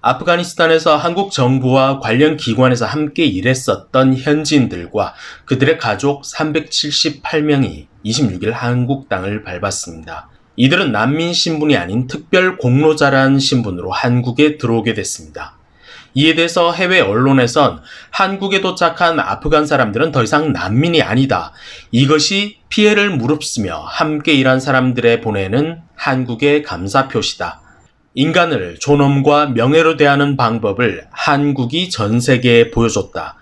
아프가니스탄에서 한국 정부와 관련 기관에서 함께 일했었던 현지인들과 그들의 가족 378명이 26일 한국 땅을 밟았습니다. 이들은 난민 신분이 아닌 특별 공로자라는 신분으로 한국에 들어오게 됐습니다. 이에 대해서 해외 언론에선 한국에 도착한 아프간 사람들은 더 이상 난민이 아니다. 이것이 피해를 무릅쓰며 함께 일한 사람들의 보내는 한국의 감사 표시다. 인간을 존엄과 명예로 대하는 방법을 한국이 전 세계에 보여줬다.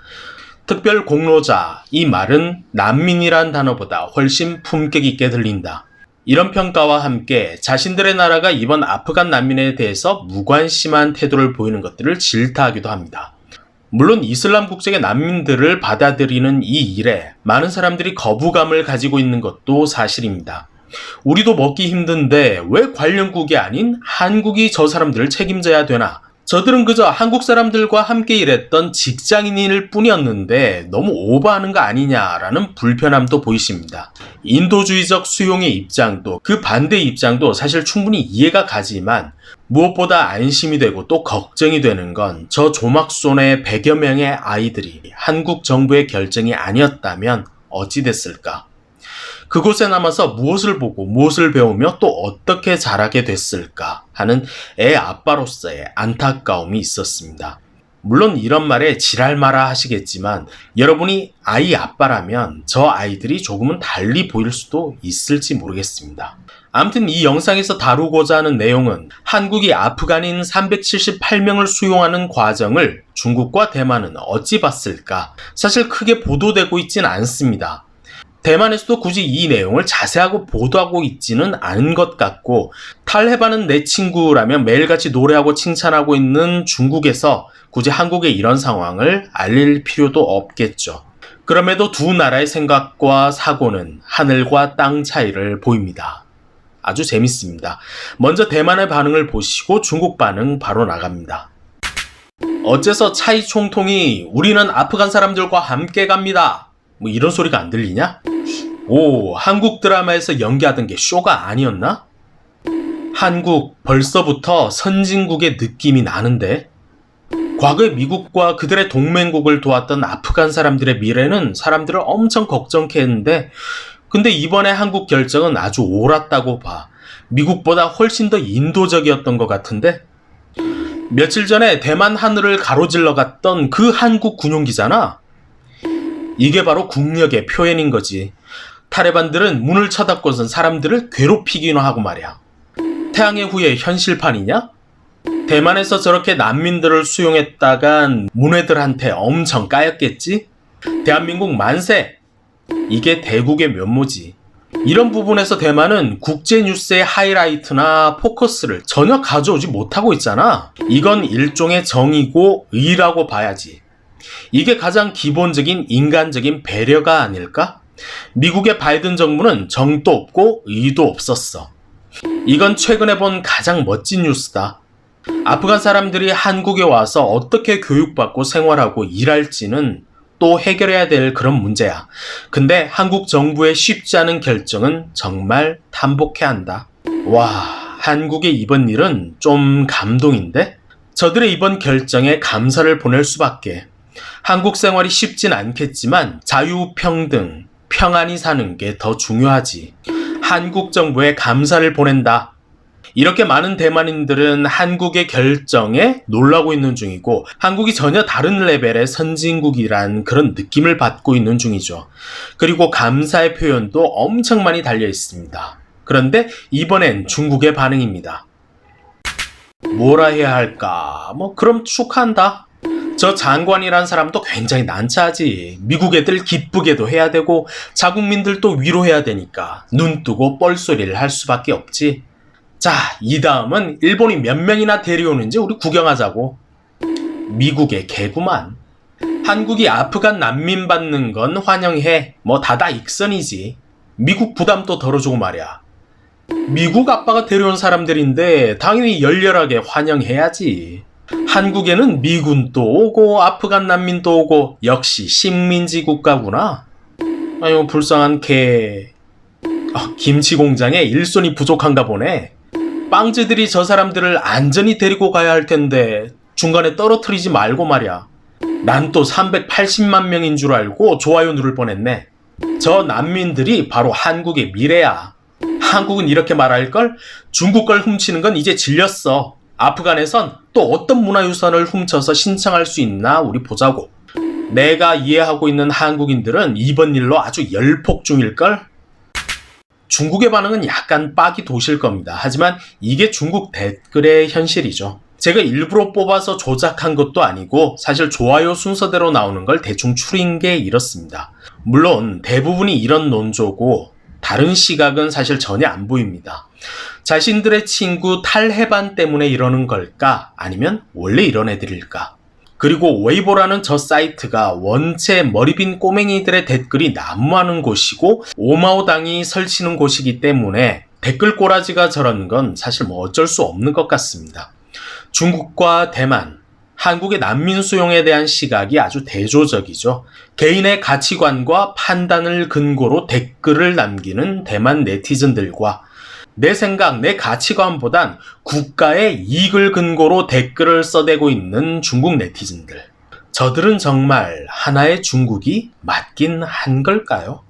특별 공로자, 이 말은 난민이란 단어보다 훨씬 품격 있게 들린다. 이런 평가와 함께 자신들의 나라가 이번 아프간 난민에 대해서 무관심한 태도를 보이는 것들을 질타하기도 합니다. 물론 이슬람 국적의 난민들을 받아들이는 이 일에 많은 사람들이 거부감을 가지고 있는 것도 사실입니다. 우리도 먹기 힘든데 왜 관련국이 아닌 한국이 저 사람들을 책임져야 되나? 저들은 그저 한국 사람들과 함께 일했던 직장인일 뿐이었는데 너무 오버하는 거 아니냐라는 불편함도 보이십니다. 인도주의적 수용의 입장도 그 반대의 입장도 사실 충분히 이해가 가지만 무엇보다 안심이 되고 또 걱정이 되는 건 저 조막손의 100여 명의 아이들이 한국 정부의 결정이 아니었다면 어찌 됐을까? 그곳에 남아서 무엇을 보고 무엇을 배우며 또 어떻게 자라게 됐을까 하는 애 아빠로서의 안타까움이 있었습니다. 물론 이런 말에 지랄 마라 하시겠지만 여러분이 아이 아빠라면 저 아이들이 조금은 달리 보일 수도 있을지 모르겠습니다. 아무튼 이 영상에서 다루고자 하는 내용은 한국이 아프간인 378명을 수용하는 과정을 중국과 대만은 어찌 봤을까? 사실 크게 보도되고 있진 않습니다. 대만에서도 굳이 이 내용을 자세하고 보도하고 있지는 않은 것 같고 탈레반은 내 친구라며 매일같이 노래하고 칭찬하고 있는 중국에서 굳이 한국의 이런 상황을 알릴 필요도 없겠죠. 그럼에도 두 나라의 생각과 사고는 하늘과 땅 차이를 보입니다. 아주 재밌습니다. 먼저 대만의 반응을 보시고 중국 반응 바로 나갑니다. 어째서 차이 총통이 우리는 아프간 사람들과 함께 갑니다. 뭐 이런 소리가 안 들리냐? 오, 한국 드라마에서 연기하던 게 쇼가 아니었나? 한국 벌써부터 선진국의 느낌이 나는데? 과거에 미국과 그들의 동맹국을 도왔던 아프간 사람들의 미래는 사람들을 엄청 걱정케 했는데 근데 이번에 한국 결정은 아주 옳았다고 봐. 미국보다 훨씬 더 인도적이었던 것 같은데? 며칠 전에 대만 하늘을 가로질러 갔던 그 한국 군용기잖아? 이게 바로 국력의 표현인 거지. 탈레반들은 문을 쳐닫고선 사람들을 괴롭히기나 하고 말이야. 태양의 후예 현실판이냐? 대만에서 저렇게 난민들을 수용했다간 문외들한테 엄청 까였겠지? 대한민국 만세! 이게 대국의 면모지. 이런 부분에서 대만은 국제뉴스의 하이라이트나 포커스를 전혀 가져오지 못하고 있잖아. 이건 일종의 정의고 의라고 봐야지. 이게 가장 기본적인 인간적인 배려가 아닐까? 미국의 바이든 정부는 정도 없고 의도 없었어. 이건 최근에 본 가장 멋진 뉴스다. 아프간 사람들이 한국에 와서 어떻게 교육받고 생활하고 일할지는 또 해결해야 될 그런 문제야. 근데 한국 정부의 쉽지 않은 결정은 정말 탄복해야 한다. 와, 한국의 이번 일은 좀 감동인데? 저들의 이번 결정에 감사를 보낼 수밖에. 한국 생활이 쉽진 않겠지만 자유평등, 평안히 사는 게 더 중요하지. 한국 정부에 감사를 보낸다. 이렇게 많은 대만인들은 한국의 결정에 놀라고 있는 중이고 한국이 전혀 다른 레벨의 선진국이란 그런 느낌을 받고 있는 중이죠. 그리고 감사의 표현도 엄청 많이 달려 있습니다. 그런데 이번엔 중국의 반응입니다. 뭐라 해야 할까? 그럼 축하한다. 저 장관이란 사람도 굉장히 난처하지. 미국 애들 기쁘게도 해야 되고 자국민들도 위로해야 되니까 눈 뜨고 뻘소리를 할 수밖에 없지. 자, 이 다음은 일본이 몇 명이나 데려오는지 우리 구경하자고. 미국의 개구만. 한국이 아프간 난민 받는 건 환영해. 다다 익선이지. 미국 부담도 덜어주고 말이야. 미국 아빠가 데려온 사람들인데 당연히 열렬하게 환영해야지. 한국에는 미군도 오고 아프간 난민도 오고 역시 식민지 국가구나. 아유, 불쌍한 개. 김치 공장에 일손이 부족한가 보네. 빵제들이 저 사람들을 안전히 데리고 가야 할 텐데 중간에 떨어뜨리지 말고 말이야. 난 또 380만 명인 줄 알고 좋아요 누를 뻔했네. 저 난민들이 바로 한국의 미래야. 한국은 이렇게 말할걸? 중국 걸 훔치는 건 이제 질렸어. 아프간에선 또 어떤 문화유산을 훔쳐서 신청할 수 있나 우리 보자고. 내가 이해하고 있는 한국인들은 이번 일로 아주 열폭 중일걸? 중국의 반응은 약간 빡이 도실 겁니다. 하지만 이게 중국 댓글의 현실이죠. 제가 일부러 뽑아서 조작한 것도 아니고 사실 좋아요 순서대로 나오는 걸 대충 추린 게 이렇습니다. 물론 대부분이 이런 논조고 다른 시각은 사실 전혀 안 보입니다. 자신들의 친구 탈해반 때문에 이러는 걸까? 아니면 원래 이런 애들일까? 그리고 웨이보라는 저 사이트가 원체 머리빈 꼬맹이들의 댓글이 난무하는 곳이고 오마오당이 설치는 곳이기 때문에 댓글 꼬라지가 저런 건 사실 뭐 어쩔 수 없는 것 같습니다. 중국과 대만, 한국의 난민 수용에 대한 시각이 아주 대조적이죠. 개인의 가치관과 판단을 근거로 댓글을 남기는 대만 네티즌들과 내 생각, 내 가치관보단 국가의 이익을 근거로 댓글을 써대고 있는 중국 네티즌들. 저들은 정말 하나의 중국이 맞긴 한 걸까요?